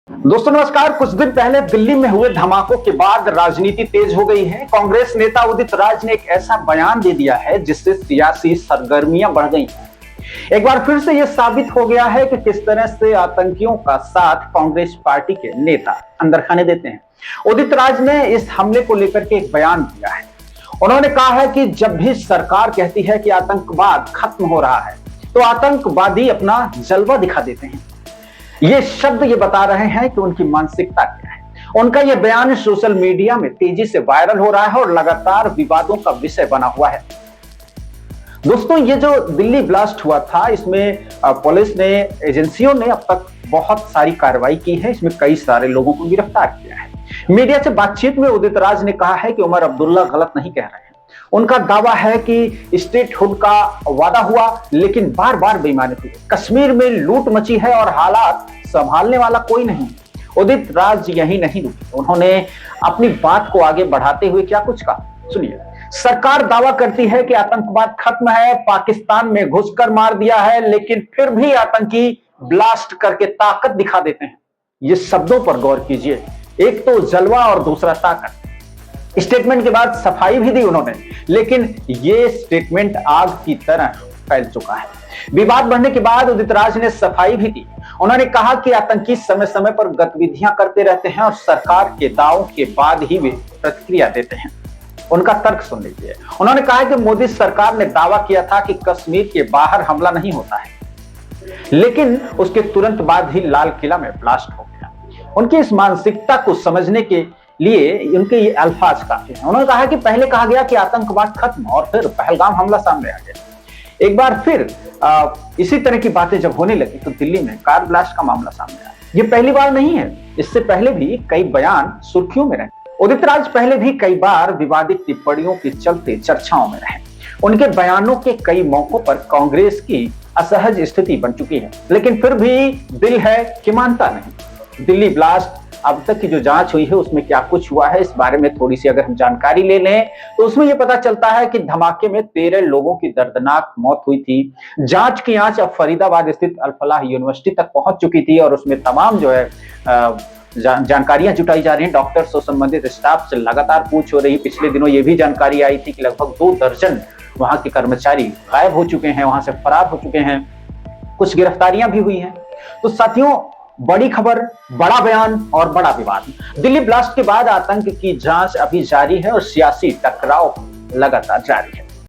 दोस्तों नमस्कार। कुछ दिन पहले दिल्ली में हुए धमाकों के बाद राजनीति तेज हो गई है। कांग्रेस नेता उदित राज ने एक ऐसा बयान दे दिया है जिससे सियासी सरगर्मियां बढ़ गई हैं। एक बार फिर से यह साबित हो गया है कि किस तरह से आतंकियों का साथ कांग्रेस पार्टी के नेता अंदर खाने देते हैं। उदित राज ने इस हमले को लेकर के एक बयान दिया है। उन्होंने कहा है कि जब भी सरकार कहती है कि आतंकवाद खत्म हो रहा है तो आतंकवादी अपना जलवा दिखा देते हैं। ये शब्द ये बता रहे हैं कि उनकी मानसिकता क्या है। उनका यह बयान सोशल मीडिया में तेजी से वायरल हो रहा है और लगातार विवादों का विषय बना हुआ है। दोस्तों ये जो दिल्ली ब्लास्ट हुआ था इसमें पुलिस ने, एजेंसियों ने अब तक बहुत सारी कार्रवाई की है। इसमें कई सारे लोगों को गिरफ्तार किया है। मीडिया से बातचीत में उदित राज ने कहा है कि उमर अब्दुल्ला गलत नहीं कह रहे हैं। उनका दावा है कि स्टेटहुड का वादा हुआ लेकिन बार बार बेईमानी हुई। कश्मीर में लूट मची है और हालात संभालने वाला कोई नहीं। उदित राज यही नहीं रुके, उन्होंने अपनी बात को आगे बढ़ाते हुए क्या कुछ कहा, सुनिए। सरकार दावा करती है कि आतंकवाद खत्म है, पाकिस्तान में घुसकर मार दिया है, लेकिन फिर भी आतंकी ब्लास्ट करके ताकत दिखा देते हैं। ये शब्दों पर गौर कीजिए, एक तो जलवा और दूसरा ताकत। स्टेटमेंट के बाद सफाई भी दी उन्होंने, लेकिन ये स्टेटमेंट आग की तरह फैल चुका है। विवाद बढ़ने के बाद उदित राज ने सफाई भी दी। उन्होंने कहा कि आतंकी समय समय पर गतिविधियां करते रहते हैं और सरकार के दावों के बाद ही वे प्रतिक्रिया देते हैं। उनका तर्क सुन लीजिए। उन्होंने कहा कि मोदी सरकार ने दावा किया था कि कश्मीर के बाहर हमला नहीं होता है, लेकिन उसके तुरंत बाद ही लाल किला में ब्लास्ट हो गया। उनकी इस मानसिकता को समझने के लिए उनके ये अल्फाज काफी हैं। उन्होंने कहा कि पहले कहा गया कि आतंकवाद खत्म और फिर पहलगाम हमला सामने आ गया। एक बार फिर इसी तरह की बातें जब होने लगी तो दिल्ली में कार ब्लास्ट का मामला सामने आया। ये पहली बार नहीं है, इससे पहले भी कई बयान सुर्खियों में रहे। उदित राज पहले भी कई बार विवादित टिप्पणियों के चलते चर्चाओं में रहे। उनके बयानों के कई मौकों पर कांग्रेस की असहज स्थिति बन चुकी है, लेकिन फिर भी दिल है कि मानता नहीं। दिल्ली ब्लास्ट अब तक की जो जांच हुई है उसमें क्या कुछ हुआ है, इस बारे में थोड़ी सी अगर हम जानकारी ले लें तो उसमें यह पता चलता है कि धमाके में 13 लोगों की दर्दनाक मौत हुई थी। जांच की आंच अब फरीदाबाद स्थित अल फलाह यूनिवर्सिटी तक पहुंच चुकी थी और उसमें तमाम जो है जानकारियां जुटाई जा रही हैं। डॉक्टर्स और संबंधित स्टाफ से लगातार पूछ हो रही। पिछले दिनों ये भी जानकारी आई थी कि लगभग 2 दर्जन वहां के कर्मचारी गायब हो चुके हैं, वहां से फरार हो चुके हैं। कुछ गिरफ्तारियां भी हुई हैं। तो साथियों, बड़ी खबर, बड़ा बयान और बड़ा विवाद। दिल्ली ब्लास्ट के बाद आतंक की जांच अभी जारी है और सियासी टकराव लगातार जारी है।